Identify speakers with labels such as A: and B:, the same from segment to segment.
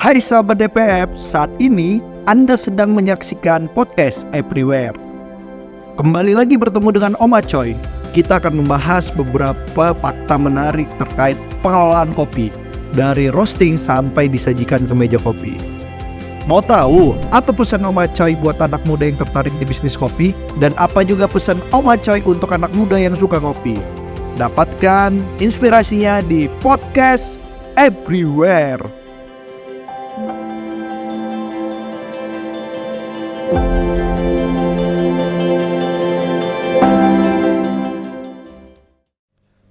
A: Hai sahabat DPF, saat ini Anda sedang menyaksikan podcast Everywhere. Kembali lagi bertemu dengan Om Acoy. Kita akan membahas beberapa fakta menarik terkait pengelolaan kopi, dari roasting sampai disajikan ke meja kopi. Mau tahu apa pesan Om Acoy buat anak muda yang tertarik di bisnis kopi? Dan apa juga pesan Om Acoy untuk anak muda yang suka kopi? Dapatkan inspirasinya di podcast Everywhere.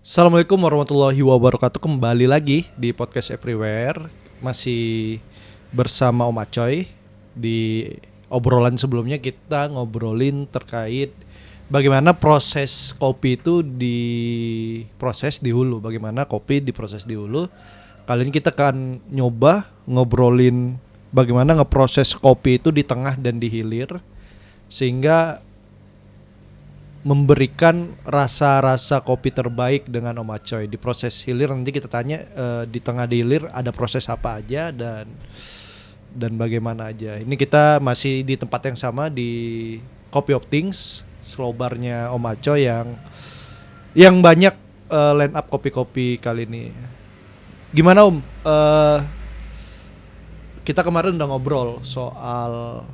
A: Assalamualaikum warahmatullahi wabarakatuh. Kembali lagi di podcast Everywhere. Masih bersama Om Acoy. Di obrolan sebelumnya kita ngobrolin terkait bagaimana proses kopi itu diproses di hulu. Bagaimana kopi diproses di hulu. Kali ini kita akan nyoba ngobrolin bagaimana ngeproses kopi itu di tengah dan di hilir, sehingga memberikan rasa-rasa kopi terbaik dengan Om Acoy. Di proses hilir nanti kita tanya di tengah di hilir ada proses apa aja dan bagaimana aja. Ini kita masih di tempat yang sama di Coffee of Things, slow barnya Om Acoy yang banyak line up kopi-kopi kali ini. Gimana Om? Kita kemarin udah ngobrol soal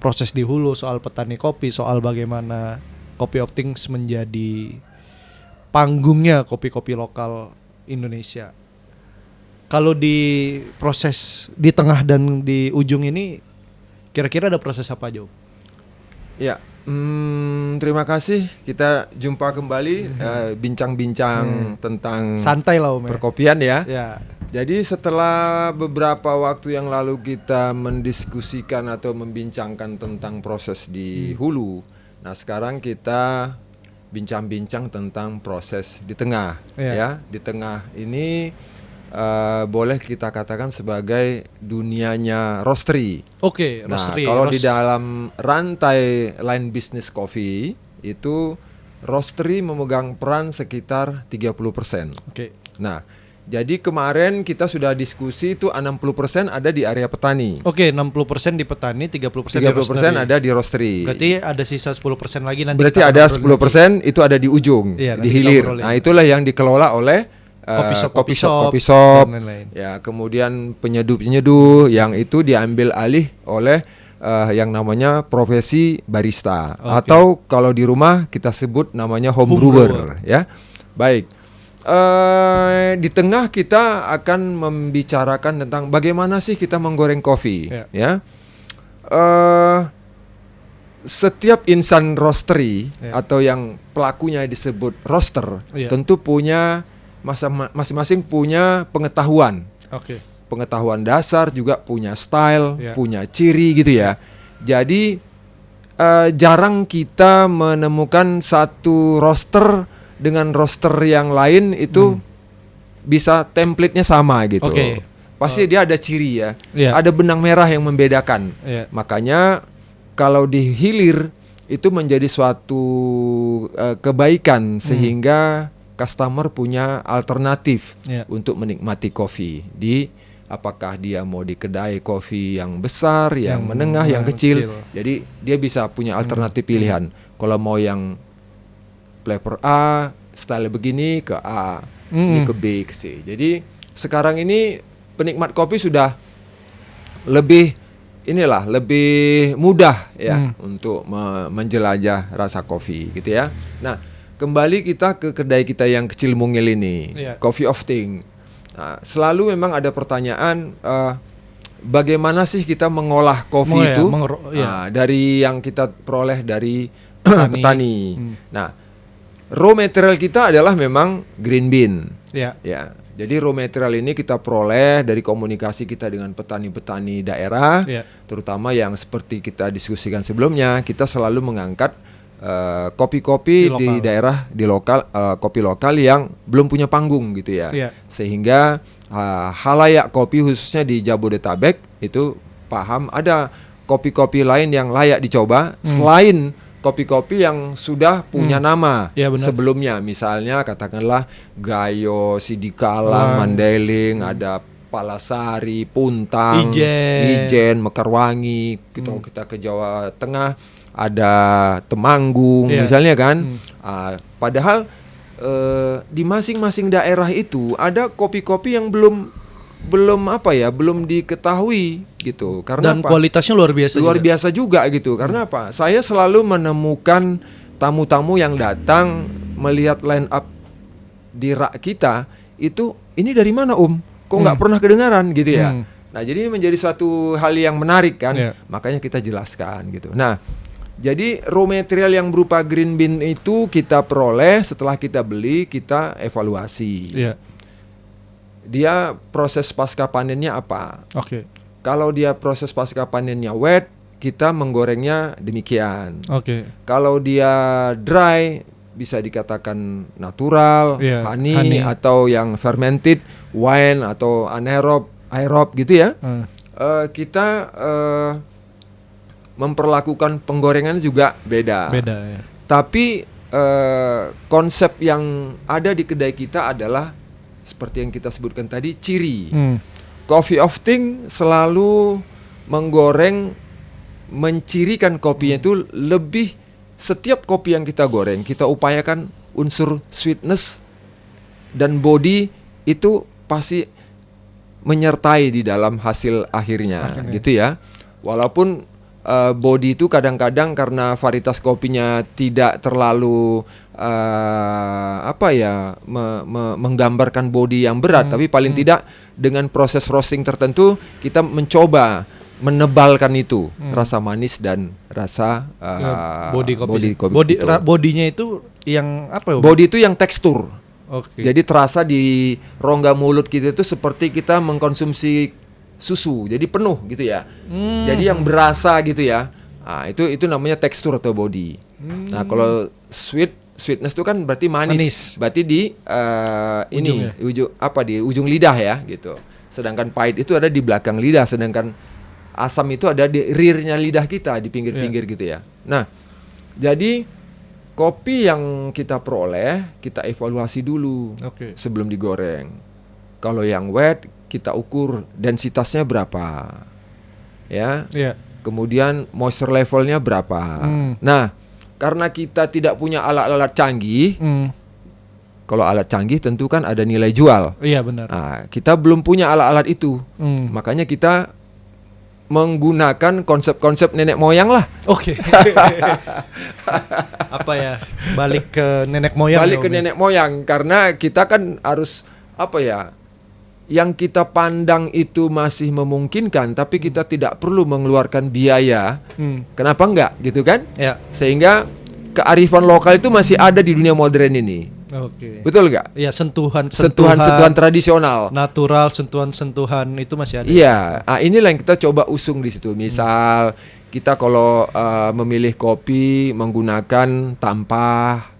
A: proses di hulu, soal petani kopi, soal bagaimana Coffee of Things menjadi panggungnya kopi-kopi lokal Indonesia. Kalau di proses di tengah dan di ujung ini, kira-kira ada proses apa aja?
B: Ya, terima kasih. Kita jumpa kembali bincang-bincang tentang
A: santai lah Om,
B: perkopian ya.
A: Ya.
B: Jadi setelah beberapa waktu yang lalu kita mendiskusikan atau membincangkan tentang proses di hulu, nah sekarang kita bincang-bincang tentang proses di tengah. Ya, di tengah ini boleh kita katakan sebagai dunianya roastery.
A: Oke, roastery.
B: Nah, kalau di dalam rantai line bisnis kopi itu roastery memegang peran sekitar 30%.
A: Oke.
B: Nah, jadi kemarin kita sudah diskusi itu 60% ada di area petani.
A: Oke, 60% di petani, 30% di
B: 30%
A: roastery.
B: ada di roastery.
A: Berarti ada sisa 10% lagi nanti.
B: Berarti ada 10% itu ada di ujung, di hilir. Nah, itulah yang dikelola oleh kopi shop
A: dan lain-lain.
B: Ya, kemudian penyeduh yang itu diambil alih oleh yang namanya profesi barista, atau kalau di rumah kita sebut namanya home brewer ya. Baik. Di tengah kita akan membicarakan tentang bagaimana sih kita menggoreng kopi ya. Setiap insan roastery atau yang pelakunya disebut roaster tentu punya masing-masing punya pengetahuan. Pengetahuan dasar, juga punya style, punya ciri gitu ya. Jadi jarang kita menemukan satu roaster dengan roaster yang lain itu bisa template-nya sama gitu. Pasti dia ada ciri ya. Ada benang merah yang membedakan. Makanya kalau di hilir itu menjadi suatu kebaikan sehingga customer punya alternatif untuk menikmati kopi di apakah dia mau di kedai kopi yang besar, yang menengah, yang kecil. Jadi dia bisa punya alternatif pilihan. Kalau mau yang flavor A, style begini ke A, ini ke B, ke C. Jadi sekarang ini penikmat kopi sudah lebih mudah ya untuk menjelajah rasa kopi gitu ya. Nah, kembali kita ke kedai kita yang kecil mungil ini, Coffee of Things. Nah, selalu memang ada pertanyaan bagaimana sih kita mengolah kopi itu dari yang kita peroleh dari petani. Nah, raw material kita adalah memang green bean. Ya. Jadi raw material ini kita peroleh dari komunikasi kita dengan petani-petani daerah, terutama yang seperti kita diskusikan sebelumnya, kita selalu mengangkat kopi-kopi di daerah, di lokal, kopi lokal yang belum punya panggung gitu ya. Sehingga halayak kopi khususnya di Jabodetabek itu paham ada kopi-kopi lain yang layak dicoba selain kopi-kopi yang sudah punya nama sebelumnya, misalnya katakanlah Gayo, Sidikalang, Mandailing, ada Palasari, Puntang, Ijen, Mekarwangi, kita ke Jawa Tengah ada Temanggung misalnya kan. Padahal di masing-masing daerah itu ada kopi-kopi yang belum diketahui gitu. Karena
A: dan kualitasnya luar
B: biasa juga gitu. Karena apa? Saya selalu menemukan tamu-tamu yang datang melihat line up di rak kita itu, ini dari mana kok nggak pernah kedengaran gitu ya. Nah, jadi ini menjadi suatu hal yang menarik kan. Makanya kita jelaskan gitu. Nah, jadi raw material yang berupa green bean itu kita peroleh, setelah kita beli kita evaluasi. Dia proses pasca panennya apa? Kalau dia proses pasca panennya wet, kita menggorengnya demikian. Kalau dia dry, bisa dikatakan natural, honey atau yang fermented, wine atau aerob gitu ya. Kita memperlakukan penggorengan juga beda ya. Tapi konsep yang ada di kedai kita adalah seperti yang kita sebutkan tadi, ciri. Coffee of Ting selalu menggoreng, mencirikan kopinya itu lebih. Setiap kopi yang kita goreng, kita upayakan unsur sweetness dan body itu pasti menyertai di dalam hasil akhirnya gitu ya. Walaupun body itu kadang-kadang karena varietas kopinya tidak terlalu menggambarkan body yang berat, tapi paling tidak dengan proses roasting tertentu kita mencoba menebalkan itu rasa manis dan rasa
A: body kopi. Bodinya itu yang apa?
B: Body itu yang tekstur. Jadi terasa di rongga mulut kita itu seperti kita mengkonsumsi susu. Jadi penuh gitu ya. Jadi yang berasa gitu ya. Nah, itu namanya tekstur atau body. Nah, kalau sweetness itu kan berarti manis. Berarti di ujung lidah ya gitu. Sedangkan pahit itu ada di belakang lidah, sedangkan asam itu ada di rear-nya lidah kita, di pinggir-pinggir gitu ya. Nah, jadi kopi yang kita peroleh, kita evaluasi dulu sebelum digoreng. Kalau yang wet, kita ukur densitasnya berapa, ya. Kemudian moisture levelnya berapa. Nah, karena kita tidak punya alat-alat canggih, kalau alat canggih tentu kan ada nilai jual.
A: Iya benar.
B: Nah, kita belum punya alat-alat itu, makanya kita menggunakan konsep-konsep nenek moyang lah.
A: Apa ya? Balik ke nenek moyang.
B: Nenek moyang, karena kita kan harus yang kita pandang itu masih memungkinkan, tapi kita tidak perlu mengeluarkan biaya. Kenapa enggak gitu kan? Sehingga kearifan lokal itu masih ada di dunia modern ini. Betul nggak?
A: Iya, sentuhan
B: tradisional,
A: natural, sentuhan itu masih ada.
B: Iya, inilah yang kita coba usung di situ. Misal kita kalau memilih kopi menggunakan tampah,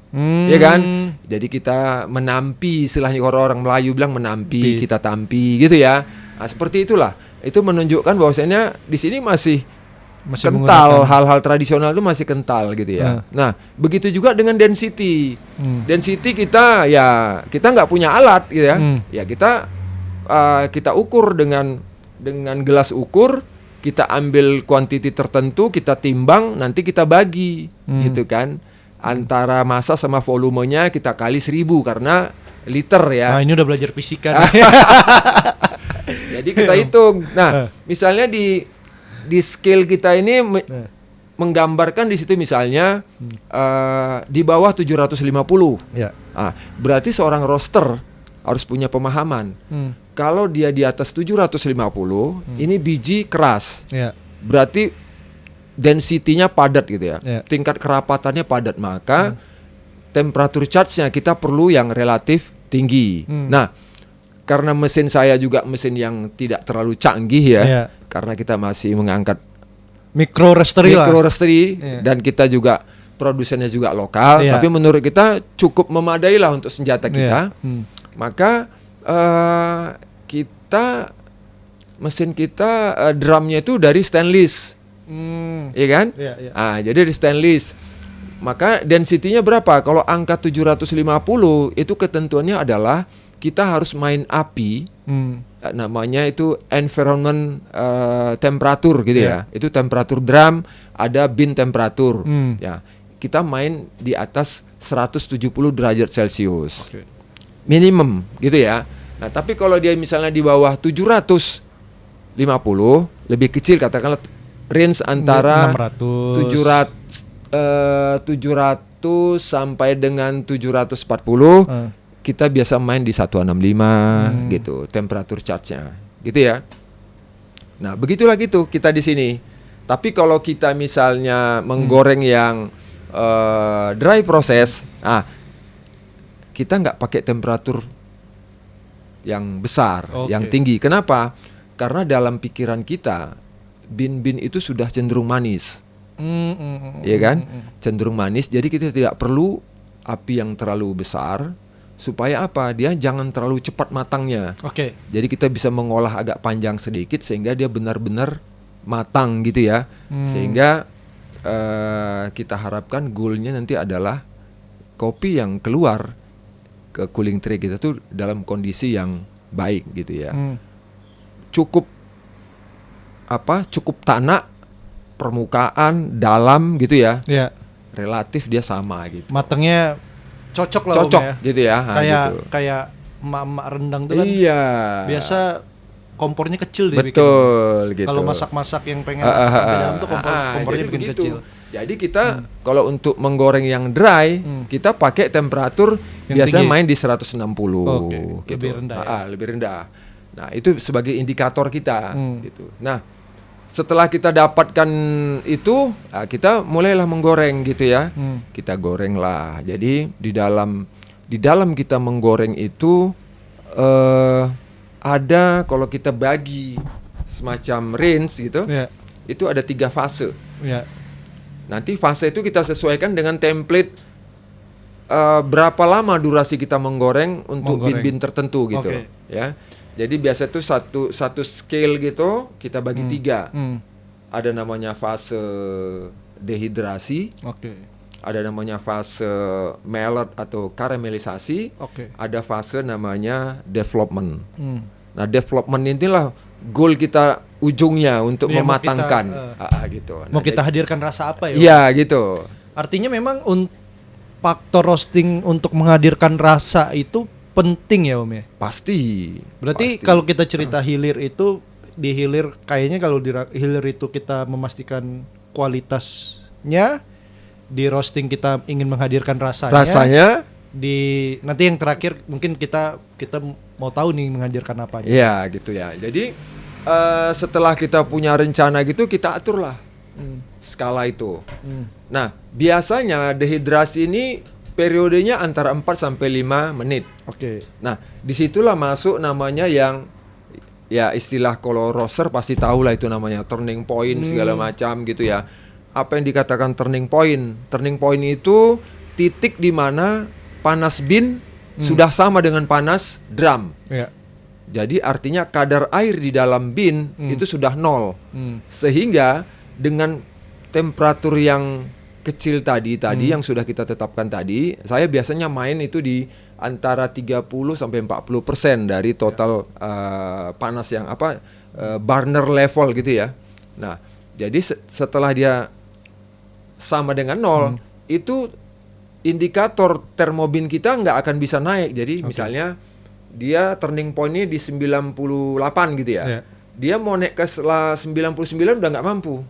B: ya kan? Jadi kita menampi, istilahnya orang Melayu bilang menampi, kita tampi gitu ya. Nah, seperti itulah. Itu menunjukkan bahwasanya di sini masih kental, hal-hal tradisional itu masih kental gitu ya. Nah, begitu juga dengan density. Density kita nggak punya alat gitu ya. Ya kita ukur dengan gelas ukur, kita ambil kuantiti tertentu, kita timbang, nanti kita bagi gitu kan. Antara massa sama volumenya kita kali 1000 karena liter ya.
A: Nah, ini udah belajar fisika.
B: Jadi kita hitung. Nah, misalnya di scale kita ini menggambarkan di situ misalnya di bawah 750. Berarti seorang roaster harus punya pemahaman. Kalau dia di atas 750, ini biji keras. Berarti density-nya padat gitu ya. Tingkat kerapatannya padat, maka temperatur charge-nya kita perlu yang relatif tinggi. Nah, karena mesin saya juga mesin yang tidak terlalu canggih ya. Karena kita masih mengangkat
A: micro roastery
B: dan kita juga produsennya juga lokal, tapi menurut kita cukup memadai lah untuk senjata kita. Maka mesin kita drumnya itu dari stainless, iya kan? Jadi dari stainless. Maka density-nya berapa? Kalau angka 750 itu ketentuannya adalah kita harus main api, namanya itu environment temperatur gitu ya. Itu temperatur drum, ada bin temperatur. Ya, kita main di atas 170 derajat Celcius. Minimum gitu ya. Nah, tapi kalau dia misalnya di bawah 750, lebih kecil, katakanlah range antara 700 sampai dengan 740, kita biasa main di 165 gitu temperatur charge-nya. Gitu ya. Nah, begitulah gitu kita di sini. Tapi kalau kita misalnya menggoreng yang dry process, kita nggak pakai temperatur yang besar, yang tinggi. Kenapa? Karena dalam pikiran kita bin-bin itu sudah cenderung manis, ya kan? Cenderung manis. Jadi kita tidak perlu api yang terlalu besar. Supaya apa? Dia jangan terlalu cepat matangnya. Jadi kita bisa mengolah agak panjang sedikit sehingga dia benar-benar matang gitu ya. Sehingga kita harapkan goalnya nanti adalah kopi yang keluar ke cooling tray kita tuh dalam kondisi yang baik gitu ya. Cukup tanak, permukaan, dalam gitu ya. Relatif dia sama gitu.
A: Matangnya cocok lah
B: ya. Gitu ya.
A: Kayak emak-emak rendang tuh kan. Biasa kompornya kecil deh.
B: Betul gitu.
A: Kalau masak-masak yang pengen masak di dalam tuh kompornya bikin kecil.
B: Jadi kita kalau untuk menggoreng yang dry, kita pakai temperatur yang biasanya tinggi. Main di 160 gitu.
A: Lebih rendah ya?
B: Lebih rendah. Nah, itu sebagai indikator kita gitu. Nah, setelah kita dapatkan itu, kita mulailah menggoreng gitu ya. Kita goreng lah. Jadi di dalam kita menggoreng itu ada, kalau kita bagi semacam range gitu, itu ada 3 fase. Nanti fase itu kita sesuaikan dengan template berapa lama durasi kita menggoreng untuk bin-bin tertentu gitu, ya. Jadi biasa itu satu scale gitu kita bagi 3. Ada namanya fase dehidrasi, ada namanya fase melt atau karamelisasi, ada fase namanya development. Nah, development inilah goal kita ujungnya untuk mematangkan gitu.
A: Mau kita hadirkan rasa apa ya?
B: Iya gitu.
A: Artinya memang faktor roasting untuk menghadirkan rasa itu penting ya Om ya?
B: Pasti.
A: Berarti kalau kita cerita hilir itu, di hilir kayaknya kalau di hilir itu kita memastikan kualitasnya, di roasting kita ingin menghadirkan rasanya. Di nanti yang terakhir mungkin kita mau tahu nih menghadirkan apa.
B: Iya gitu ya. Jadi setelah kita punya rencana gitu, kita aturlah skala itu. Nah, biasanya dehidrasi ini periodenya antara 4 sampai 5 menit. Nah, disitulah masuk namanya yang ya istilah kalau roaster pasti tahu lah itu namanya turning point segala macam gitu ya. Apa yang dikatakan turning point? Turning point itu titik di mana panas bin sudah sama dengan panas drum. Jadi artinya kadar air di dalam bin itu sudah 0. Sehingga dengan temperatur yang kecil tadi yang sudah kita tetapkan tadi, saya biasanya main itu di antara 30 sampai 40% dari total panas yang burner level gitu ya. Nah, jadi setelah dia sama dengan 0, itu indikator termobin kita nggak akan bisa naik. Jadi misalnya dia turning point-nya di 98 gitu ya. Dia mau naik ke 99 udah nggak mampu.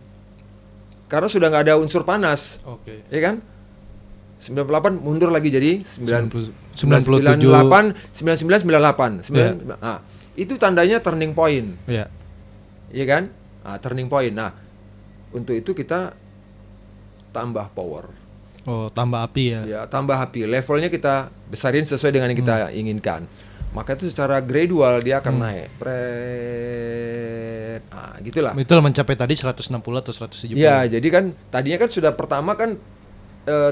B: Karena sudah nggak ada unsur panas. Ya kan? 98 mundur lagi jadi 98, 99, 98. Nah, itu tandanya turning point. Iya kan? Nah, turning point. Nah, untuk itu kita tambah power.
A: Tambah api ya?
B: Ya, tambah api. Levelnya kita besarin sesuai dengan yang kita inginkan. Maka itu secara gradual dia akan naik. Nah, gitulah.
A: Itulah mencapai tadi 160 atau 170.
B: Ya, jadi kan tadinya kan sudah pertama kan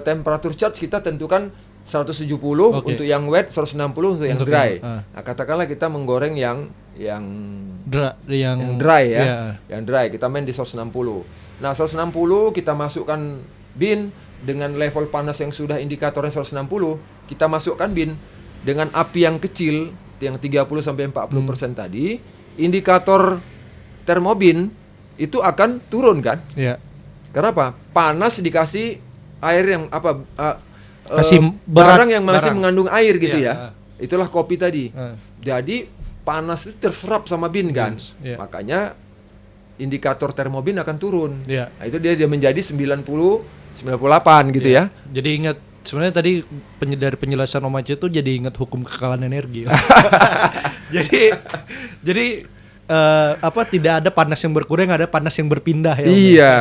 B: temperatur charge kita tentukan 170 untuk yang wet, 160 untuk yang dry. Nah, katakanlah kita menggoreng yang dry ya. Yang dry kita main di 160. Nah, 160 kita masukkan bin dengan level panas yang sudah indikatornya 160, kita masukkan bin dengan api yang kecil yang 30 sampai 40% tadi, indikator termobin itu akan turun kan?
C: Iya.
B: Kenapa? Panas dikasih air yang
C: kasih
B: barang yang masih mengandung air gitu
C: ya.
B: Itulah kopi tadi. Jadi panas itu terserap sama bin kan. Makanya indikator termobin akan turun. Nah, itu dia menjadi 90 98 gitu ya.
C: Jadi ingat sebenarnya tadi dari penjelasan Om Aceh itu jadi ingat hukum kekalahan energi. jadi tidak ada panas yang berkurang, ada panas yang berpindah ya.
B: Iya,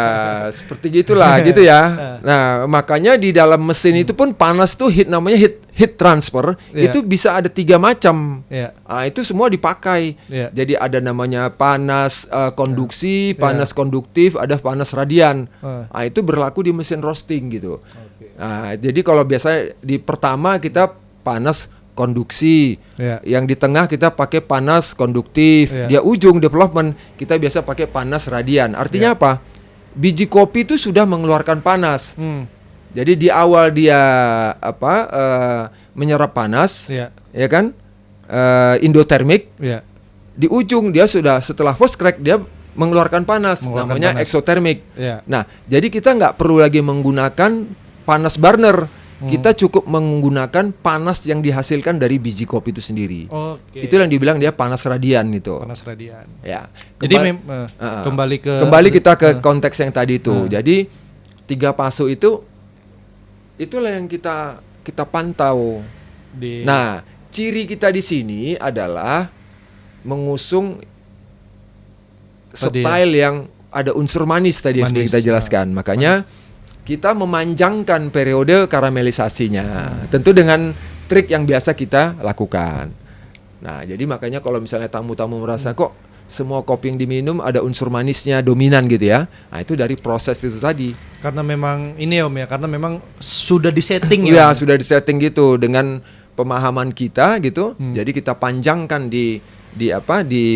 B: seperti gitulah gitu ya. Nah, makanya di dalam mesin itu pun panas tuh namanya heat transfer, itu bisa ada 3 macam. Nah, itu semua dipakai. Jadi ada namanya panas konduksi, panas konduktif, ada panas radian. Nah, itu berlaku di mesin roasting gitu. Nah, jadi kalau biasa di pertama kita panas konduksi, yang di tengah kita pakai panas konduktif, di ujung development kita biasa pakai panas radian. Artinya apa? Biji kopi itu sudah mengeluarkan panas. Jadi di awal dia menyerap panas, ya kan, endotermik. Di ujung dia sudah setelah post crack dia mengeluarkan panas, namanya exothermic. Nah, jadi kita nggak perlu lagi menggunakan panas burner. Kita cukup menggunakan panas yang dihasilkan dari biji kopi itu sendiri. Itu yang dibilang dia panas radian itu.
C: Panas radian.
B: Ya.
C: Jadi
B: kembali kita ke konteks yang tadi itu. Jadi 3 fase itulah yang kita pantau. Nah, ciri kita di sini adalah mengusung style yang ada unsur manis tadi yang kita jelaskan. Makanya kita memanjangkan periode karamelisasinya, tentu dengan trik yang biasa kita lakukan. Nah, jadi makanya kalau misalnya tamu-tamu merasa kok semua kopi yang diminum ada unsur manisnya dominan gitu ya, nah itu dari proses itu tadi.
C: Karena memang ini Om ya, karena memang sudah disetting
B: ya. Sudah disetting gitu dengan pemahaman kita gitu. Jadi kita panjangkan di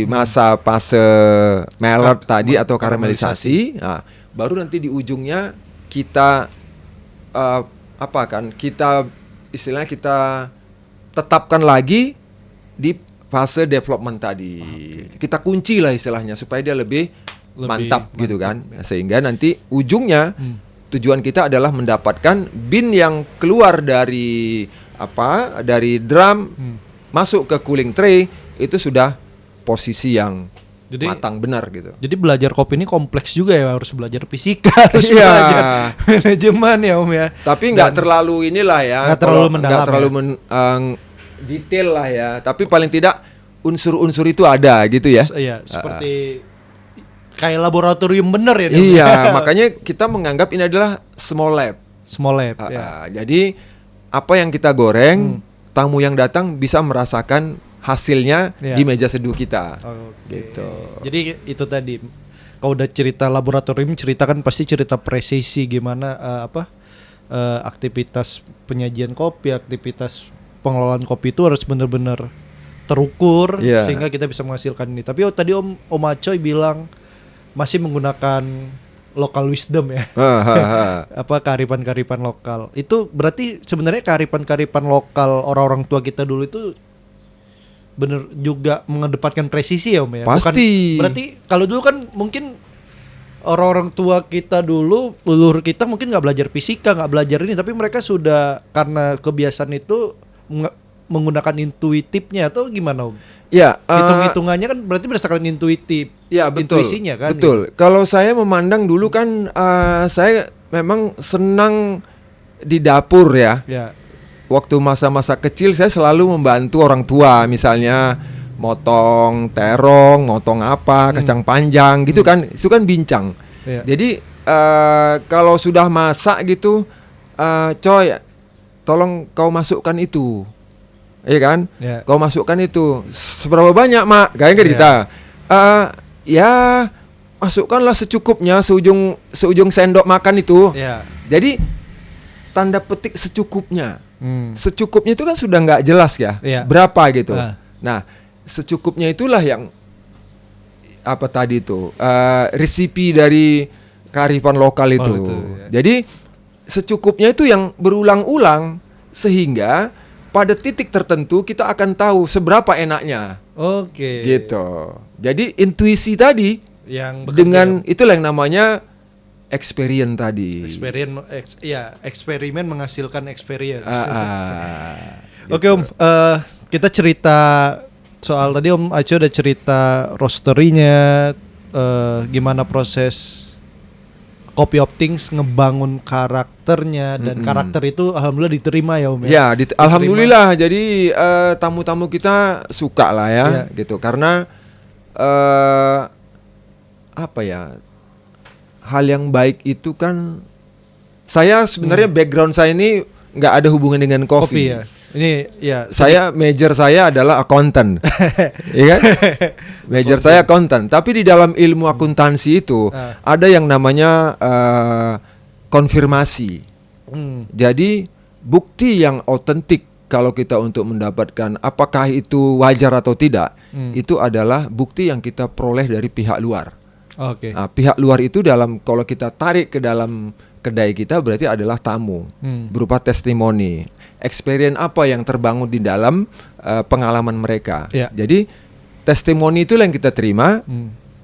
B: masa fase maillard tadi atau karamelisasi. Nah, baru nanti di ujungnya kita kita istilahnya kita tetapkan lagi di fase development tadi. Kita kunci lah istilahnya supaya dia lebih mantap gitu kan. Sehingga nanti ujungnya tujuan kita adalah mendapatkan bin yang keluar dari drum masuk ke cooling tray itu sudah posisi yang matang benar gitu.
C: Jadi belajar kopi ini kompleks juga ya, harus belajar fisika, harus belajar manajemen ya Om ya.
B: Tapi nggak terlalu inilah ya,
C: nggak terlalu mendalam,
B: nggak terlalu detail lah ya. Tapi paling tidak unsur-unsur itu ada gitu ya.
C: Iya, seperti kayak laboratorium bener ya.
B: Iya, makanya kita menganggap ini adalah small lab. Jadi apa yang kita goreng, tamu yang datang bisa merasakan hasilnya di meja seduh kita. Gitu.
C: Jadi itu tadi kalau udah cerita laboratorium, ceritakan pasti cerita presisi gimana aktivitas penyajian kopi, aktivitas pengelolaan kopi itu harus benar-benar terukur sehingga kita bisa menghasilkan ini. Tapi tadi Om Acoy bilang masih menggunakan local wisdom ya. Kearifan-kearifan lokal. Itu berarti sebenarnya kearifan-kearifan lokal orang-orang tua kita dulu itu bener juga mengedepankan presisi ya Om ya.
B: Pasti.
C: Berarti kalau dulu kan mungkin orang-orang tua kita dulu, leluhur kita mungkin nggak belajar fisika, nggak belajar ini, tapi mereka sudah karena kebiasaan itu menggunakan intuitifnya atau gimana Om?
B: Ya,
C: hitung-hitungannya kan berarti berdasarkan intuitif.
B: Ya betul.
C: Intuisinya kan.
B: Betul. Gitu. Kalau saya memandang dulu kan saya memang senang di dapur ya. Waktu masa-masa kecil saya selalu membantu orang tua, misalnya motong terong, motong kacang panjang gitu kan, itu kan bincang. Jadi kalau sudah masak gitu, coy, tolong kau masukkan itu, iya kan? Kau masukkan itu, seberapa banyak mak? Kayak kita, masukkanlah secukupnya, seujung sendok makan itu. Jadi tanda petik secukupnya. Secukupnya itu kan sudah nggak jelas ya, berapa gitu. Nah, secukupnya itulah yang tadi itu resipi dari kearifan lokal itu. Jadi secukupnya itu yang berulang-ulang sehingga pada titik tertentu kita akan tahu seberapa enaknya.
C: Oke.
B: Gitu. Jadi intuisi tadi
C: Yang
B: dengan itulah yang namanya experience tadi.
C: Eksperimen menghasilkan experience.
B: Gitu.
C: Oke Om, kita cerita soal tadi Om Aco udah cerita roasterinya, gimana proses Copy of Things ngebangun karakternya dan karakter itu alhamdulillah diterima ya Om ya.
B: Ya, alhamdulillah. Jadi tamu-tamu kita suka lah ya, gitu. Karena apa ya? Hal yang baik itu kan, saya sebenarnya background saya ini nggak ada hubungan dengan kopi.
C: Ya. Ini ya.
B: Major saya adalah accountant, ya kan? Major saya accountant. Tapi di dalam ilmu akuntansi itu ada yang namanya konfirmasi. Jadi bukti yang otentik kalau kita untuk mendapatkan apakah itu wajar atau tidak, itu adalah bukti yang kita peroleh dari pihak luar.
C: Oke.
B: Nah, pihak luar itu kalau kita tarik ke dalam kedai kita berarti adalah tamu, berupa testimoni, experience apa yang terbangun di dalam pengalaman mereka. Jadi testimoni itu yang kita terima,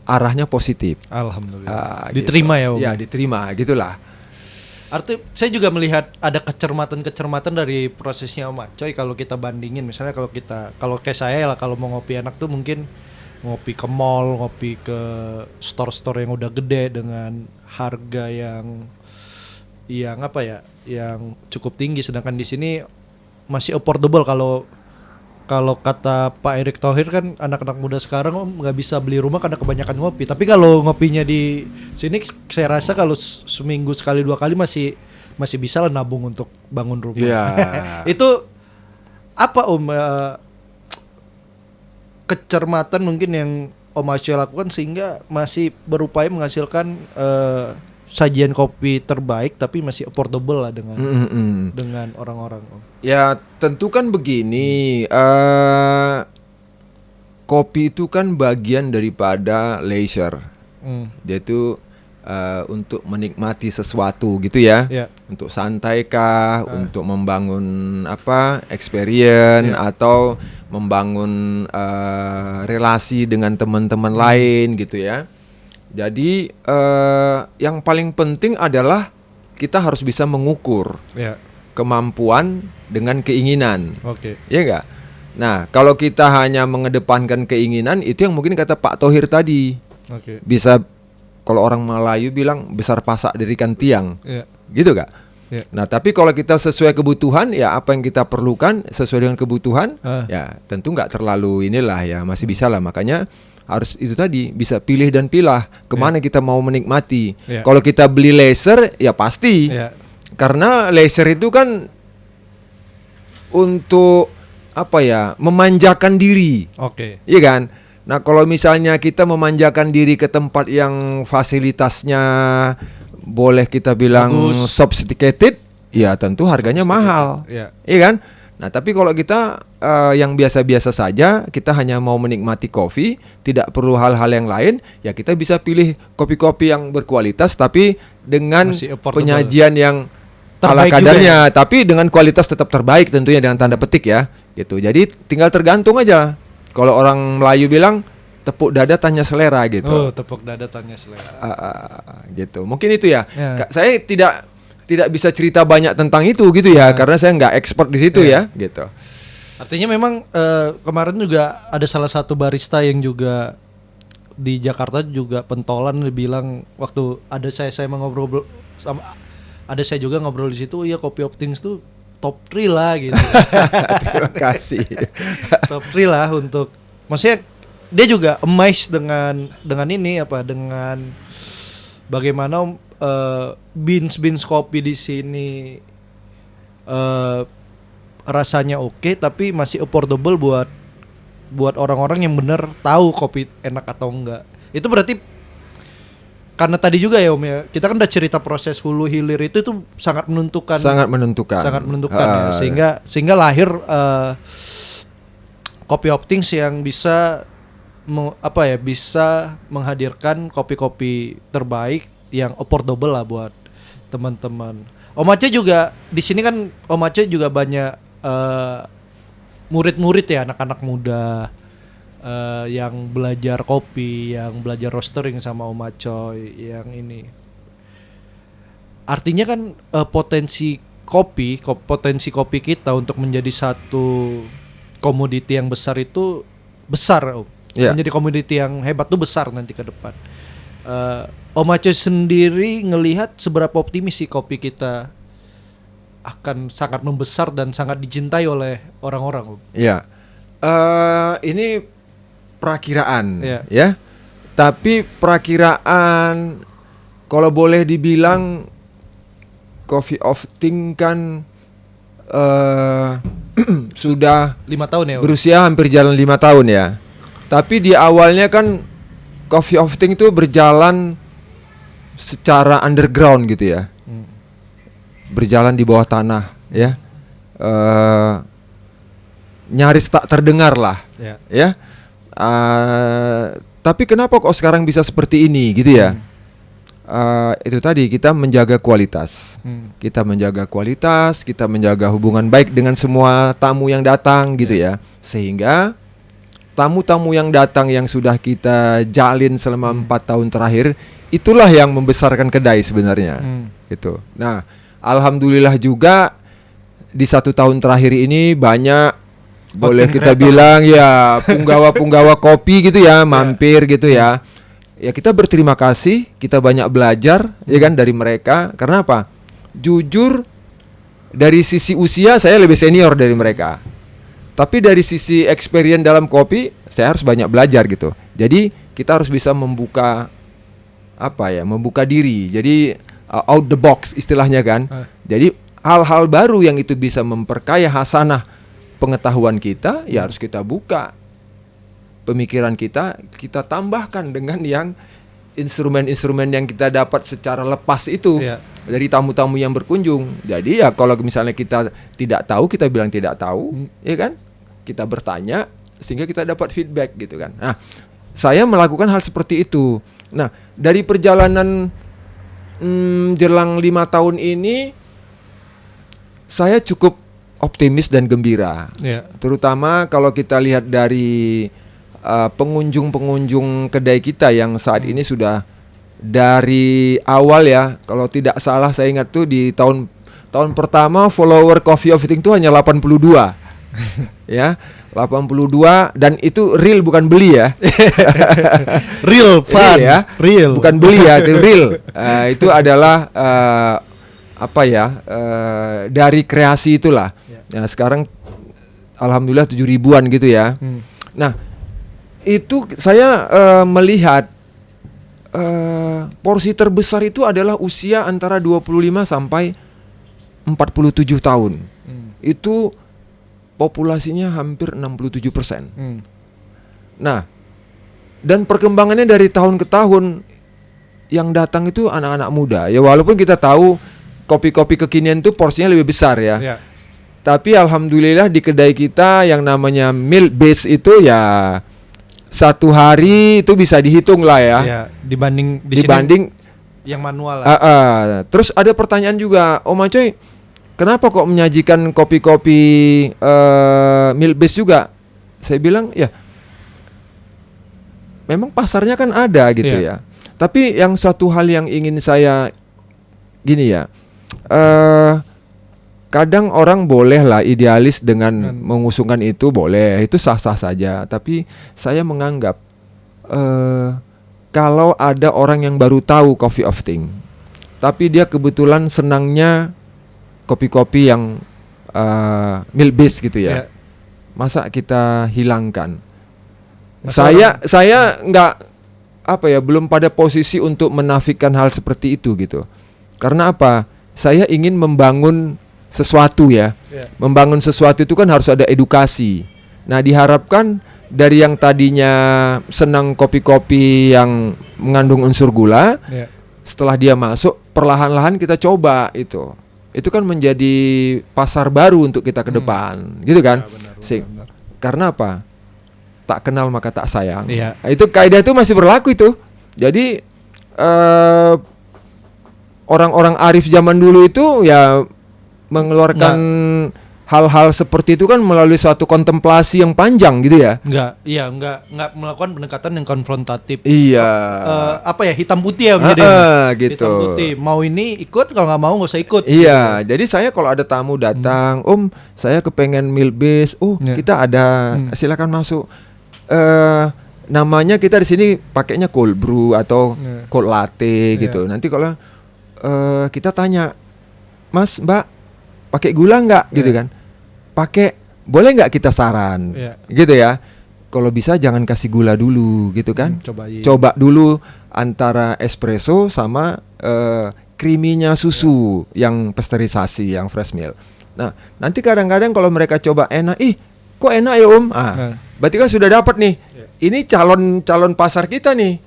B: arahnya positif.
C: Alhamdulillah. Diterima
B: gitu.
C: ya Om.
B: Ya diterima, gitulah.
C: Artinya saya juga melihat ada kecermatan dari prosesnya Om Acoy kalau kita bandingin. Misalnya kalau kayak saya lah, kalau mau ngopi enak tuh mungkin ngopi ke mall, ngopi ke store-store yang udah gede dengan harga yang apa ya, yang cukup tinggi. Sedangkan di sini masih affordable. Kalau kata Pak Erick Thohir kan, anak-anak muda sekarang nggak bisa beli rumah karena kebanyakan ngopi. Tapi kalau ngopinya di sini, saya rasa kalau seminggu sekali 2 kali masih bisa lah nabung untuk bangun rumah. Itu apa Om, kecermatan mungkin yang Om Acoy lakukan sehingga masih berupaya menghasilkan sajian kopi terbaik tapi masih affordable lah dengan orang-orang.
B: Ya tentu kan begini, kopi itu kan bagian daripada leisure. Dia itu untuk menikmati sesuatu gitu ya. Untuk santai kah, untuk membangun experience atau membangun relasi dengan teman-teman lain gitu ya. Jadi yang paling penting adalah kita harus bisa mengukur kemampuan dengan keinginan. Iya enggak? Nah, kalau kita hanya mengedepankan keinginan, itu yang mungkin kata Pak Thohir tadi. Bisa, kalau orang Melayu bilang besar pasak dirikan tiang. Gitu enggak? Nah, tapi kalau kita sesuai kebutuhan, ya apa yang kita perlukan sesuai dengan kebutuhan, ya tentu enggak terlalu inilah ya, masih bisa lah. Makanya harus itu tadi, bisa pilih dan pilah kemana kita mau menikmati. Kalau kita beli laser, ya pasti. Karena laser itu kan untuk memanjakan diri. Iya kan? Nah, kalau misalnya kita memanjakan diri ke tempat yang fasilitasnya boleh kita bilang sophisticated, ya tentu harganya mahal. Iya kan? Nah, tapi kalau kita yang biasa-biasa saja, kita hanya mau menikmati kopi, tidak perlu hal-hal yang lain, ya kita bisa pilih kopi-kopi yang berkualitas tapi dengan penyajian yang ala kadarnya, tapi dengan kualitas tetap terbaik tentunya dengan tanda petik ya, gitu. Jadi tinggal tergantung aja. Kalau orang Melayu bilang tepuk dada tanya selera gitu.
C: Tepuk dada tanya selera.
B: Gitu. Mungkin itu ya. Saya tidak bisa cerita banyak tentang itu gitu ya, karena saya nggak expert di situ ya, gitu.
C: Artinya memang kemarin juga ada salah satu barista yang juga di Jakarta juga pentolan, dia bilang waktu ada saya ngobrol sama ada saya juga ngobrol di situ, ya Copy of Things tuh top 3 lah gitu.
B: Terima kasih.
C: Top 3 lah untuk, maksudnya dia juga amazed dengan bagaimana beans kopi di sini rasanya oke, tapi masih affordable buat orang-orang yang benar tahu kopi enak atau enggak. Itu berarti karena tadi juga ya Om ya, kita kan udah cerita proses hulu hilir itu sangat menentukan ya, sehingga lahir Copy of Things yang bisa bisa menghadirkan kopi-kopi terbaik yang affordable lah buat teman-teman. Om Acoy juga di sini kan, Om Acoy juga banyak murid-murid ya, anak-anak muda yang belajar kopi, yang belajar roastering sama Om Acoy, yang ini. Artinya kan potensi kopi kita untuk menjadi satu komoditi yang besar itu besar, Om.
B: Yeah.
C: Menjadi komoditi yang hebat tuh besar nanti ke depan. Om Acoy sendiri ngelihat seberapa optimis sih kopi kita akan sangat membesar dan sangat dicintai oleh orang-orang, Om?
B: Ya, ini perakiraan,
C: Yeah.
B: ya. Tapi perakiraan, kalau boleh dibilang, Coffee of Ting kan sudah
C: 5 tahun ya, Om?
B: berusia hampir jalan 5 tahun ya. Tapi di awalnya kan Coffee of Ting itu berjalan secara underground gitu ya. Berjalan di bawah tanah ya, nyaris tak terdengar lah ya. Tapi kenapa kok sekarang bisa seperti ini gitu ya? Itu tadi, kita menjaga kualitas. Kita menjaga kualitas, kita menjaga hubungan baik dengan semua tamu yang datang gitu ya. Sehingga tamu-tamu yang datang yang sudah kita jalin selama 4 tahun terakhir, itulah yang membesarkan kedai sebenarnya. Gitu. Nah, alhamdulillah juga di 1 tahun terakhir ini banyak, boleh kita bilang ya, punggawa-punggawa kopi gitu ya, mampir gitu ya. Ya, kita berterima kasih, kita banyak belajar ya kan dari mereka. Karena apa? Jujur, dari sisi usia saya lebih senior dari mereka. Tapi dari sisi experience dalam kopi, saya harus banyak belajar gitu. Jadi kita harus bisa membuka membuka diri. Jadi out the box istilahnya kan. Jadi hal-hal baru yang itu bisa memperkaya hasanah pengetahuan kita, ya harus kita buka. Pemikiran kita tambahkan dengan yang instrumen-instrumen yang kita dapat secara lepas itu dari tamu-tamu yang berkunjung. Jadi ya kalau misalnya kita tidak tahu, kita bilang tidak tahu, ya kan? Kita bertanya sehingga kita dapat feedback gitu kan. Nah, saya melakukan hal seperti itu. Nah, dari perjalanan jelang 5 tahun ini, saya cukup optimis dan gembira. Terutama kalau kita lihat dari pengunjung-pengunjung kedai kita yang saat ini sudah dari awal ya, kalau tidak salah saya ingat tuh di tahun pertama follower Coffee of Ting itu hanya 82. Ya, 82, dan itu real bukan beli ya.
C: Real fun
B: ya,
C: real.
B: Bukan beli ya, itu real. Itu adalah dari kreasi itulah. Nah, sekarang alhamdulillah 7 ribuan gitu ya. Nah, itu saya melihat porsi terbesar itu adalah usia antara 25 sampai 47 tahun. Itu populasinya hampir 67%. Nah, dan perkembangannya dari tahun ke tahun, yang datang itu anak-anak muda. Ya walaupun kita tahu kopi-kopi kekinian itu porsinya lebih besar ya. Tapi alhamdulillah di kedai kita yang namanya milk base itu ya 1 hari itu bisa dihitung lah ya. Dibanding
C: yang manual lah.
B: Terus ada pertanyaan juga, Om Acoy, kenapa kok menyajikan kopi-kopi milk base juga? Saya bilang ya, memang pasarnya kan ada gitu ya. Tapi yang suatu hal yang ingin saya gini ya, kadang orang boleh lah idealis dengan mengusungkan itu, boleh, itu sah-sah saja. Tapi saya menganggap kalau ada orang yang baru tahu Coffee of Ting, tapi dia kebetulan senangnya kopi-kopi yang milk base gitu ya, masa kita hilangkan? Saya nggak belum pada posisi untuk menafikan hal seperti itu gitu. Karena apa? Saya ingin membangun sesuatu ya. Membangun sesuatu itu kan harus ada edukasi. Nah, diharapkan dari yang tadinya senang kopi-kopi yang mengandung unsur gula, setelah dia masuk, perlahan-lahan kita coba itu. Itu kan menjadi pasar baru untuk kita ke depan, gitu kan? Benar. Karena apa? Tak kenal maka tak sayang. Itu kaidah itu masih berlaku itu. Jadi orang-orang arif zaman dulu itu ya mengeluarkan hal-hal seperti itu kan melalui suatu kontemplasi yang panjang gitu ya.
C: Enggak melakukan pendekatan yang konfrontatif.
B: Iya.
C: Apa ya, hitam putih ya menjadi.
B: Gitu.
C: Hitam putih. Mau ini ikut, kalau nggak mau nggak usah ikut.
B: Iya, jadi saya kalau ada tamu datang, Om, saya kepengen milk base. Kita ada, silakan masuk. Namanya kita di sini pakainya cold brew atau cold latte gitu. Nanti kalau kita tanya, Mas, Mbak, pakai gula nggak gitu kan? Pakai, boleh nggak kita saran, gitu ya? Kalau bisa jangan kasih gula dulu, gitu kan? Coba dulu antara espresso sama creaminya susu yang pasteurisasi, yang fresh milk. Nah, nanti kadang-kadang kalau mereka coba enak, kok enak ya Om? Berarti kan sudah dapat nih. Ini calon pasar kita nih,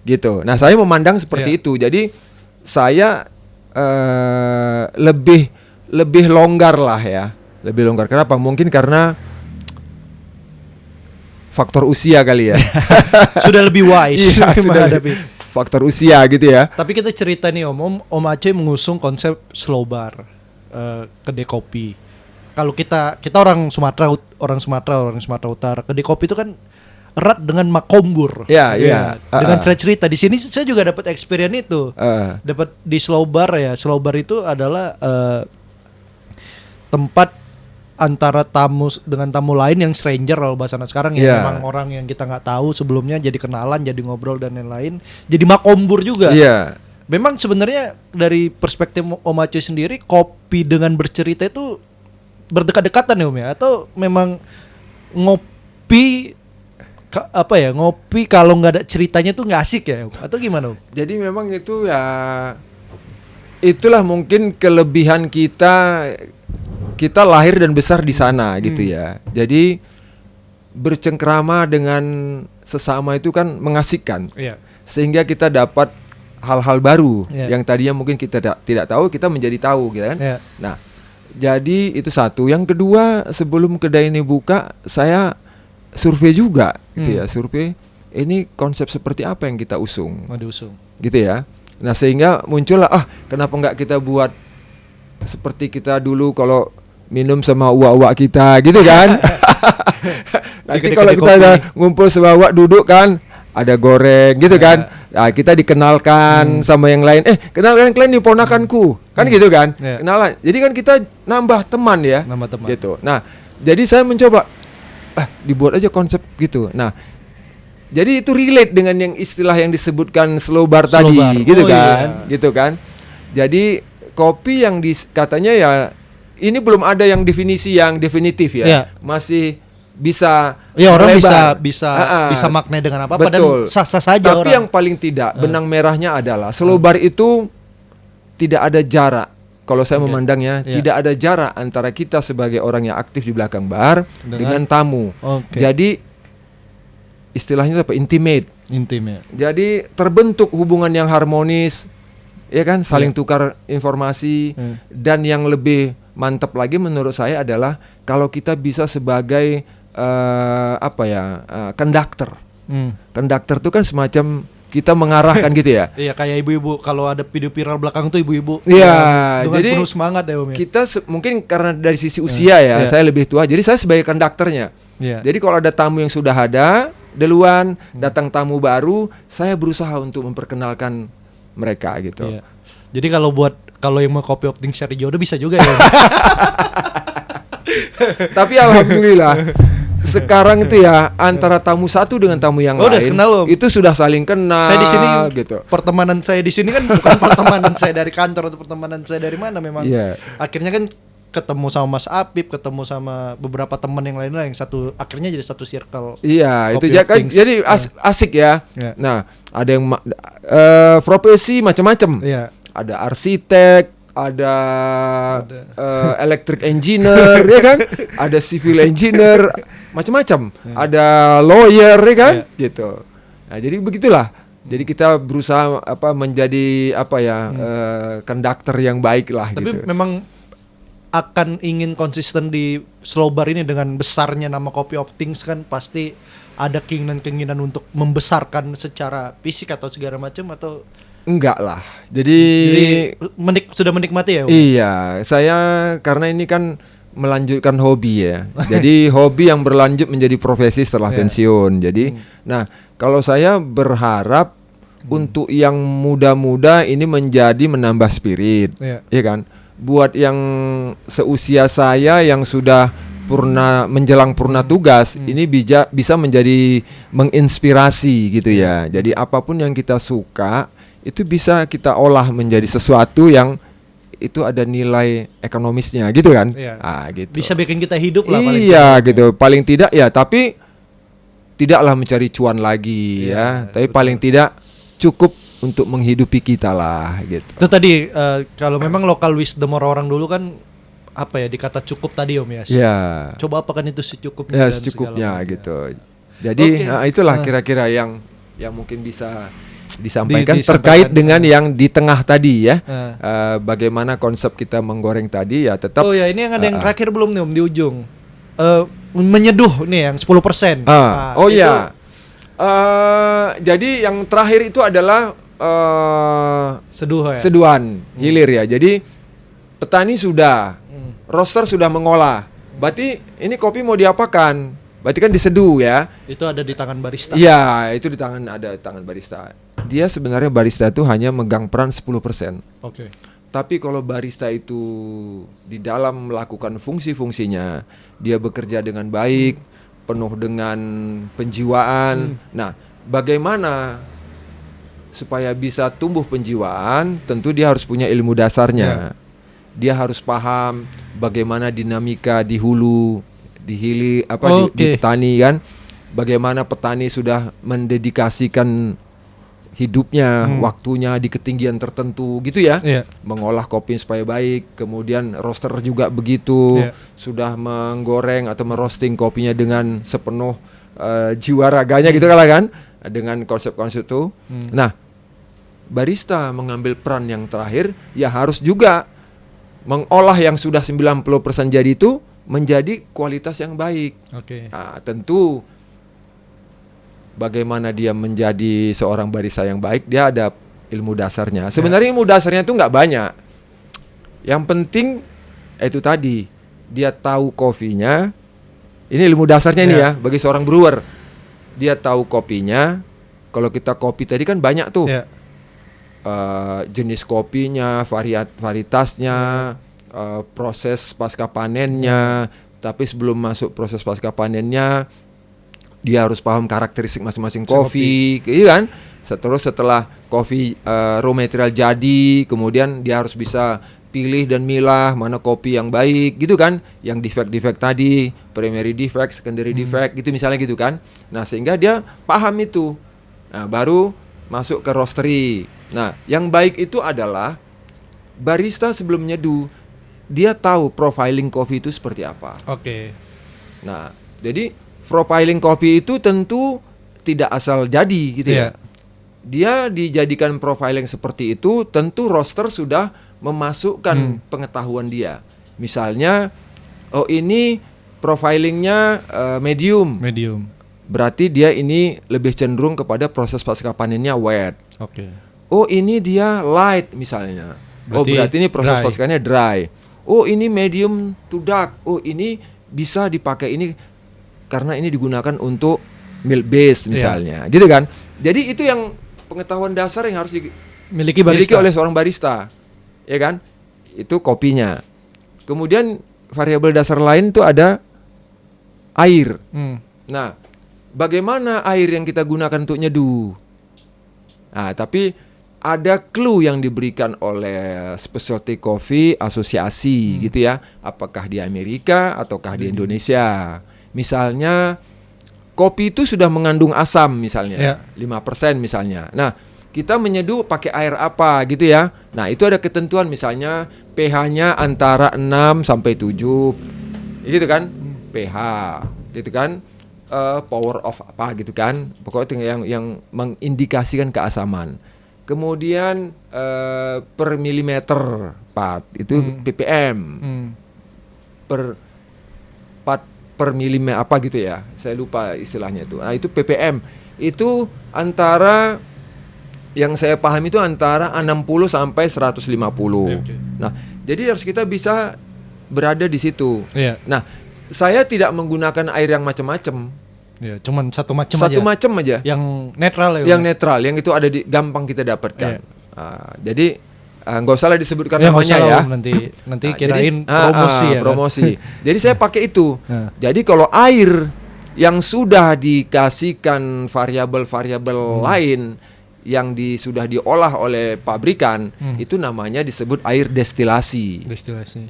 B: gitu. Nah, saya memandang seperti itu. Jadi saya lebih longgar lah ya. Lebih longgar. Kenapa? Mungkin karena faktor usia kali ya.
C: Sudah lebih wise.
B: Sudah faktor usia gitu ya.
C: Tapi kita cerita nih Om Aceh mengusung konsep slow bar, kedai kopi. Kalau kita orang Sumatera Utara, kedai kopi itu kan erat dengan makombur.
B: Iya.
C: Dengan cerita di sini saya juga dapat experience itu. Dapat di slow bar ya. Slow bar itu adalah tempat antara tamu dengan tamu lain yang stranger kalau bahasa anak sekarang ya, memang orang yang kita nggak tahu sebelumnya, jadi kenalan, jadi ngobrol dan lain-lain, jadi makombur juga. Memang sebenarnya dari perspektif Om Aceh sendiri, kopi dengan bercerita itu berdekat-dekatan ya Om ya, atau memang ngopi kalau nggak ada ceritanya tuh nggak asik ya Om? Atau gimana Om?
B: Jadi memang itu ya, itulah mungkin kelebihan kita lahir dan besar di sana gitu ya. Jadi bercengkrama dengan sesama itu kan mengasihkan. Sehingga kita dapat hal-hal baru yang tadinya mungkin kita tidak tahu, kita menjadi tahu gitu kan. Nah, jadi itu satu. Yang kedua, sebelum kedai ini buka, saya survei juga gitu ya. Survei ini konsep seperti apa yang kita usung. Gitu ya. Nah, sehingga muncullah kenapa enggak kita buat seperti kita dulu kalau minum sama uak-uak kita gitu kan. Nanti kalau kita ada ngumpul sama uak duduk kan, ada goreng gitu kan. Nah, kita dikenalkan sama yang lain. Kenalkan kalian nih ponakanku. Kan gitu kan. Kenalan. Jadi kan kita nambah teman ya. Gitu. Nah, jadi saya mencoba dibuat aja konsep gitu. Nah, jadi itu relate dengan yang istilah yang disebutkan slow bar tadi gitu kan. Gitu kan. Jadi kopi yang katanya ya ini belum ada yang definisi yang definitif ya. Masih bisa
C: orang bisa maknai dengan apa-apa.
B: Betul.
C: Dan sah-sah saja.
B: Tapi yang paling tidak benang merahnya adalah slow bar itu tidak ada jarak. Kalau saya memandangnya tidak ada jarak antara kita sebagai orang yang aktif di belakang bar dengan tamu. Jadi istilahnya apa? Intimate. Jadi terbentuk hubungan yang harmonis. Ya kan, saling tukar informasi. Dan yang lebih mantap lagi menurut saya adalah kalau kita bisa sebagai konduktor. Konduktor itu kan semacam kita mengarahkan gitu ya.
C: Iya, kayak ibu-ibu kalau ada video viral belakang tuh ibu-ibu.
B: Iya,
C: jadi penuh semangat ya Om ya.
B: Kita mungkin karena dari sisi usia saya lebih tua, jadi saya sebagai konduktornya. Jadi kalau ada tamu yang sudah ada duluan, datang tamu baru, saya berusaha untuk memperkenalkan mereka gitu.
C: Jadi kalau yang mau kopi opting cari jodoh bisa juga ya.
B: Tapi alhamdulillah sekarang itu ya antara tamu satu dengan tamu yang lain itu sudah saling kenal.
C: Saya di sini
B: gitu.
C: Pertemanan saya di sini kan bukan pertemanan saya dari kantor atau pertemanan saya dari mana memang. Akhirnya kan ketemu sama Mas Apip, ketemu sama beberapa teman yang lain lah, yang satu akhirnya jadi satu circle.
B: Iya, itu kan jadi asik ya. Nah, ada yang profesi macam-macam. Ada arsitek, ada electric engineer, ya kan? Ada civil engineer, macam-macam. Ada lawyer, ya kan? Gitu. Nah, jadi begitulah. Jadi kita berusaha menjadi konduktor yang baik lah.
C: Tapi
B: gitu.
C: Memang akan ingin konsisten di slow bar ini dengan besarnya nama Kopi Optings kan pasti ada keinginan untuk membesarkan secara fisik atau segala macam atau
B: enggak lah. Jadi
C: sudah menikmati ya?
B: Iya, saya karena ini kan melanjutkan hobi ya. Jadi hobi yang berlanjut menjadi profesi setelah pensiun. Jadi, nah kalau saya berharap untuk yang muda-muda ini menambah spirit, ya kan. Buat yang seusia saya yang sudah menjelang purna tugas, ini bisa menjadi menginspirasi gitu ya. Jadi apapun yang kita suka itu bisa kita olah menjadi sesuatu yang itu ada nilai ekonomisnya gitu kan. Gitu.
C: Bisa bikin kita hidup lah.
B: Iya gitu. Paling tidak ya, tapi tidaklah mencari cuan lagi tapi betul. Paling tidak cukup untuk menghidupi kita lah gitu.
C: Itu tadi kalau memang lokal wisdom orang dulu kan apa ya, dikata cukup tadi Om Yas. Coba apakan itu secukupnya.
B: Secukupnya gitu. Jadi itulah kira-kira yang mungkin bisa disampaikan terkait dengan yang di tengah tadi ya. Bagaimana konsep kita menggoreng tadi ya tetap.
C: Oh ya, ini yang ada yang terakhir belum nih Om di ujung. Menyeduh nih yang 10%.
B: Jadi yang terakhir itu adalah seduhan hilir ya. Jadi petani sudah, roaster sudah mengolah. Berarti ini kopi mau diapakan? Berarti kan diseduh ya.
C: Itu ada di tangan barista.
B: Iya, itu di tangan barista. Dia sebenarnya barista itu hanya megang peran 10%.
C: Oke.
B: Tapi kalau barista itu di dalam melakukan fungsi-fungsinya, dia bekerja dengan baik, penuh dengan penjiwaan. Nah, bagaimana supaya bisa tumbuh penjiwaan? Tentu dia harus punya ilmu dasarnya. Dia harus paham bagaimana dinamika di hulu, di petani kan. Bagaimana petani sudah mendedikasikan hidupnya, waktunya di ketinggian tertentu gitu ya. Mengolah kopi supaya baik. Kemudian roaster juga begitu. Sudah menggoreng atau merosting kopinya dengan sepenuh jiwa raganya gitu kan. Dengan konsep-konsep itu. Nah, barista mengambil peran yang terakhir, ya harus juga mengolah yang sudah 90% jadi itu menjadi kualitas yang baik. Nah, tentu bagaimana dia menjadi seorang barista yang baik, dia ada ilmu dasarnya. Sebenarnya ilmu dasarnya itu nggak banyak. Yang penting itu tadi, dia tahu kopinya. Ini ilmu dasarnya nih ya, bagi seorang brewer. Dia tahu kopinya. Kalau kita kopi tadi kan banyak tuh. Jenis kopinya, varietasnya, proses pasca panennya. Tapi sebelum masuk proses pasca panennya, dia harus paham karakteristik masing-masing kopi, gitu kan? Setelah kopi raw material jadi, kemudian dia harus bisa pilih dan milah mana kopi yang baik, gitu kan? Yang defect tadi, primary defect, secondary defect, gitu misalnya gitu kan? Nah, sehingga dia paham itu. Nah, baru masuk ke roastery. Nah, yang baik itu adalah barista sebelum nyeduh, dia tahu profiling kopi itu seperti apa. Nah, jadi profiling kopi itu tentu tidak asal jadi gitu ya. Dia dijadikan profiling seperti itu, tentu roaster sudah memasukkan pengetahuan dia. Misalnya, ini profilingnya medium. Berarti dia ini lebih cenderung kepada proses pasca panennya wet. Ini dia light misalnya. Berarti ini proses paskanya dry. Ini medium to dark. Ini bisa dipakai ini karena ini digunakan untuk milk base misalnya, gitu kan? Jadi itu yang pengetahuan dasar yang harus dimiliki oleh seorang barista, ya kan? Itu kopinya. Kemudian variabel dasar lain itu ada air. Nah, bagaimana air yang kita gunakan untuk nyeduh? Nah, tapi ada clue yang diberikan oleh Specialty Coffee Asosiasi gitu ya. Apakah di Amerika ataukah di Indonesia? Misalnya kopi itu sudah mengandung asam misalnya 5% misalnya. Nah, kita menyeduh pakai air apa gitu ya. Nah, itu ada ketentuan misalnya pH-nya antara 6 sampai 7. Gitu kan? pH gitu kan. Power of apa gitu kan. Pokoknya yang mengindikasikan keasaman. Kemudian per milimeter part itu ppm. Per milimeter apa gitu ya. Saya lupa istilahnya itu. Nah, itu ppm. Itu antara yang saya paham itu antara 60 sampai 150. Nah, jadi harus kita bisa berada di situ.
C: Iya.
B: Nah, saya tidak menggunakan air yang macam-macam.
C: Ya, cuman satu macam
B: aja.
C: Yang netral ya.
B: Yang netral, yang itu ada di gampang kita dapatkan.
C: Iya.
B: Jadi nggak usah lah disebutkan
C: Ya,
B: namanya
C: nggak usah
B: ya.
C: lah, nanti kirain promosi ya.
B: Promosi. Jadi saya pakai itu.
C: Nah.
B: Jadi kalau air yang sudah dikasihkan variabel-variabel lain yang sudah diolah oleh pabrikan, itu namanya disebut air destilasi.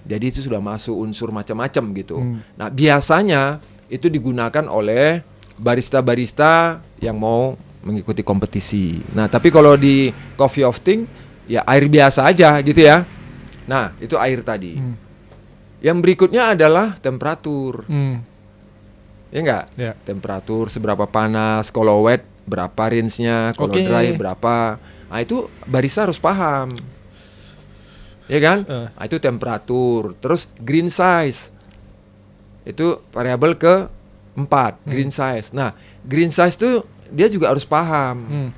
B: Jadi itu sudah masuk unsur macam-macam gitu. Nah, biasanya itu digunakan oleh barista-barista yang mau mengikuti kompetisi. Nah, tapi kalau di Coffee of Ting ya air biasa aja gitu ya. Nah, itu air tadi. Yang berikutnya adalah temperatur. Ya enggak?
C: Ya.
B: Temperatur seberapa panas, kalau wet berapa range-nya, kalau dry berapa. Nah, itu barista harus paham. Ya kan? Nah, itu temperatur. Terus green size. Itu variabel ke-4, green size. Nah, green size itu dia juga harus paham.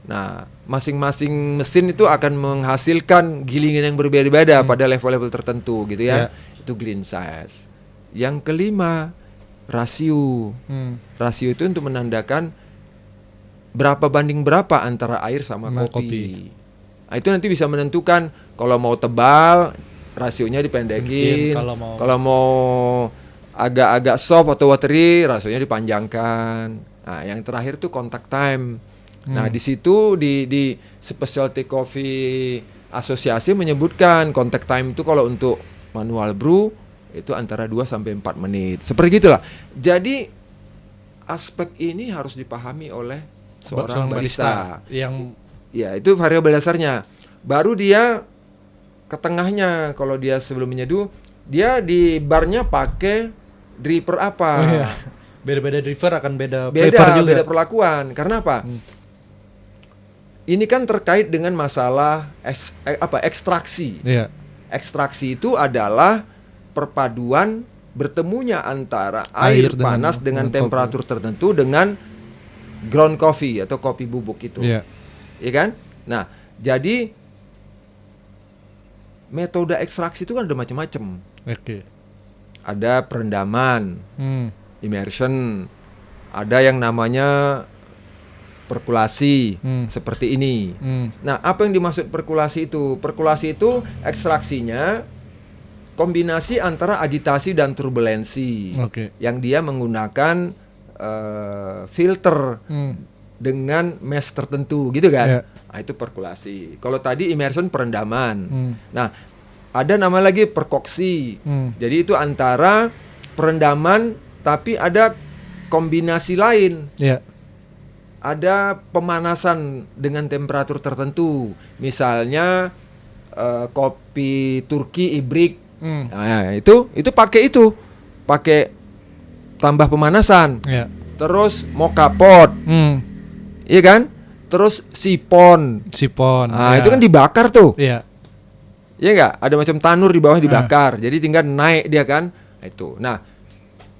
B: Nah, masing-masing mesin itu akan menghasilkan gilingan yang berbeda-beda pada level-level tertentu gitu ya. Itu green size. Yang kelima, rasio. Rasio itu untuk menandakan berapa banding berapa antara air sama kopi. Nah, itu nanti bisa menentukan kalau mau tebal rasionya dipendekin, kalau mau agak-agak soft atau watery rasionya dipanjangkan. Nah, yang terakhir tuh contact time. Nah, di situ di Specialty Coffee Asosiasi menyebutkan contact time itu kalau untuk manual brew itu antara 2 sampai 4 menit. Seperti gitulah. Jadi aspek ini harus dipahami oleh seorang barista.
C: Yang
B: ya, itu variabel dasarnya. Baru dia ke tengahnya, kalau dia sebelum menyeduh, dia di barnya pakai dripper apa?
C: Beda-beda dripper akan beda flavor juga.
B: Beda perlakuan. Karena apa? Ini kan terkait dengan masalah ekstraksi. Ekstraksi itu adalah perpaduan bertemunya antara air panas dengan temperatur tertentu dengan ground coffee atau kopi bubuk itu. Ya kan? Nah, jadi metode ekstraksi itu kan ada macam-macam. Ada perendaman, immersion, ada yang namanya perkulasi, seperti ini. Nah, apa yang dimaksud perkulasi itu? Perkulasi itu ekstraksinya kombinasi antara agitasi dan turbulensi. Yang dia menggunakan filter dengan mesh tertentu gitu kan. Nah, itu perkulasi. Kalau tadi immersion perendaman. Nah, ada nama lagi perkoksi. Jadi itu antara perendaman tapi ada kombinasi lain. Ada pemanasan dengan temperatur tertentu. Misalnya kopi Turki ibrik. Nah, itu pakai tambah pemanasan. Terus mocha pot. Iya kan? Terus sipon. Nah, itu kan dibakar tuh. Iya enggak? Ada macam tanur di bawah dibakar. Jadi tinggal naik dia kan. Itu. Nah,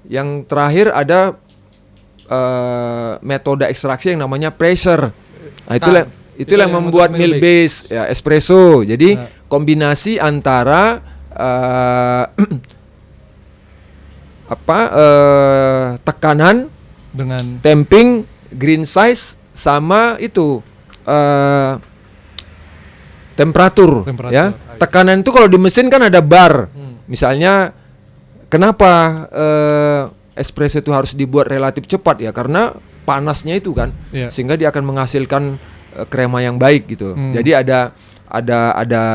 B: yang terakhir ada metode ekstraksi yang namanya pressure. Nah, itulah yang membuat milk base ya, espresso. Jadi kombinasi antara tekanan dengan temping, green size sama itu temperatur. Ya. Tekanan itu kalau di mesin kan ada bar. Misalnya kenapa espresso itu harus dibuat relatif cepat ya, karena panasnya itu kan, sehingga dia akan menghasilkan krema yang baik gitu. Jadi ada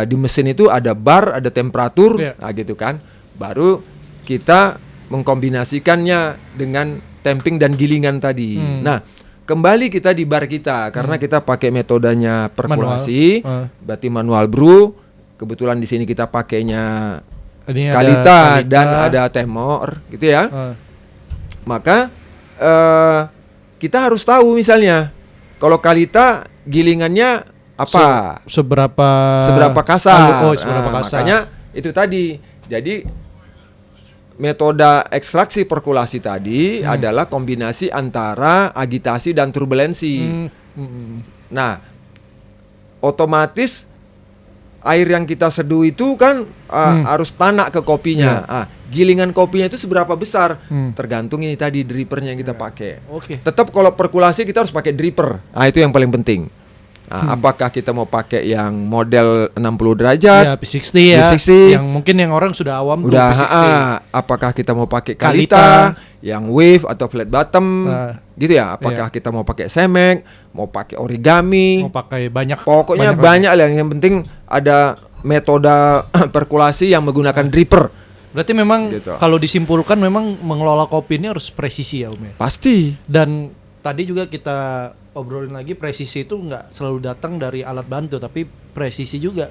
B: di mesin itu ada bar, ada temperatur, nah gitu kan. Baru kita mengkombinasikannya dengan temping dan gilingan tadi. Nah, kembali kita di bar kita karena kita pakai metodenya perkulasi, berarti manual brew. Kebetulan di sini kita pakainya Kalita dan ada Temor gitu ya. Maka kita harus tahu misalnya kalau Kalita gilingannya apa? Seberapa kasar. Seberapa kasar. Makanya itu tadi. Jadi metode ekstraksi perkulasi tadi adalah kombinasi antara agitasi dan turbulensi. Nah, otomatis air yang kita seduh itu kan harus tanak ke kopinya. Gilingan kopinya itu seberapa besar? Tergantung ini tadi drippernya yang kita pakai. Tetap kalau perkulasi kita harus pakai dripper. Itu yang paling penting. Apakah kita mau pakai yang model 60 derajat?
C: Ya, P60 ya.
B: P60.
C: Yang mungkin yang orang sudah awam tuh
B: udah,
C: P60.
B: Apakah kita mau pakai Kalita, yang wave atau flat bottom, gitu ya? Apakah kita mau pakai Cemex, mau pakai origami,
C: mau pakai banyak?
B: Pokoknya banyak lah. Yang penting ada metode perkulasi yang menggunakan dripper.
C: Berarti memang
B: gitu.
C: Kalau disimpulkan memang mengelola kopi ini harus presisi ya Om ya?
B: Pasti.
C: Dan tadi juga kita obrolin lagi, presisi itu nggak selalu datang dari alat bantu, tapi presisi juga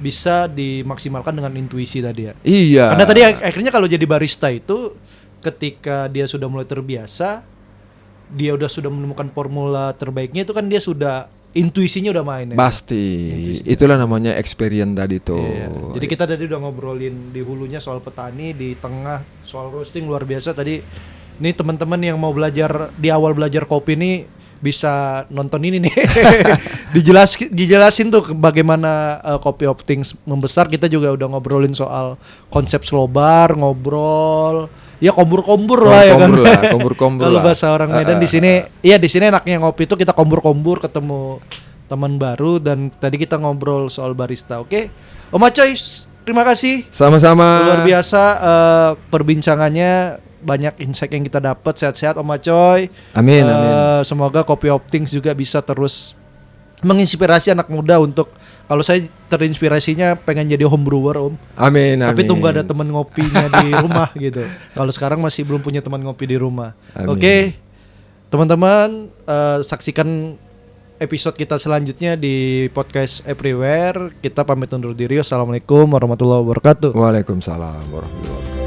C: bisa dimaksimalkan dengan intuisi tadi ya.
B: Iya.
C: Karena tadi akhirnya kalau jadi barista itu ketika dia sudah mulai terbiasa, dia sudah menemukan formula terbaiknya, itu kan dia sudah intuisinya udah main ya.
B: Pasti. Itulah namanya experience tadi tuh.
C: Iya. Jadi kita tadi udah ngobrolin di hulunya soal petani, di tengah soal roasting luar biasa tadi. Ini teman-teman yang mau belajar di awal belajar kopi ini bisa nonton ini nih. Dijelasin tuh bagaimana Kopi of Things membesar. Kita juga udah ngobrolin soal konsep slow bar, ngobrol ya kombur-kombur lah ya kan.
B: Kombur-kombur
C: Kalau bahasa orang Medan di sini, ya di sini enaknya ngopi itu kita kombur-kombur, ketemu teman baru, dan tadi kita ngobrol soal barista. Oke. Om Acoy, terima kasih.
B: Sama-sama.
C: Luar biasa perbincangannya. Banyak insight yang kita dapat. Sehat-sehat Om Acoy.
B: Amin, amin.
C: Semoga Kopi of Things juga bisa terus menginspirasi anak muda untuk, kalau saya terinspirasinya pengen jadi home brewer Om.
B: Amin,
C: Tapi
B: amin.
C: tunggu ada teman ngopinya di rumah gitu. Kalau sekarang masih belum punya teman ngopi di rumah. Oke, teman-teman, saksikan episode kita selanjutnya di podcast Everywhere. Kita pamit undur diri. Assalamualaikum warahmatullahi wabarakatuh.
B: Waalaikumsalam warahmatullahi wabarakatuh.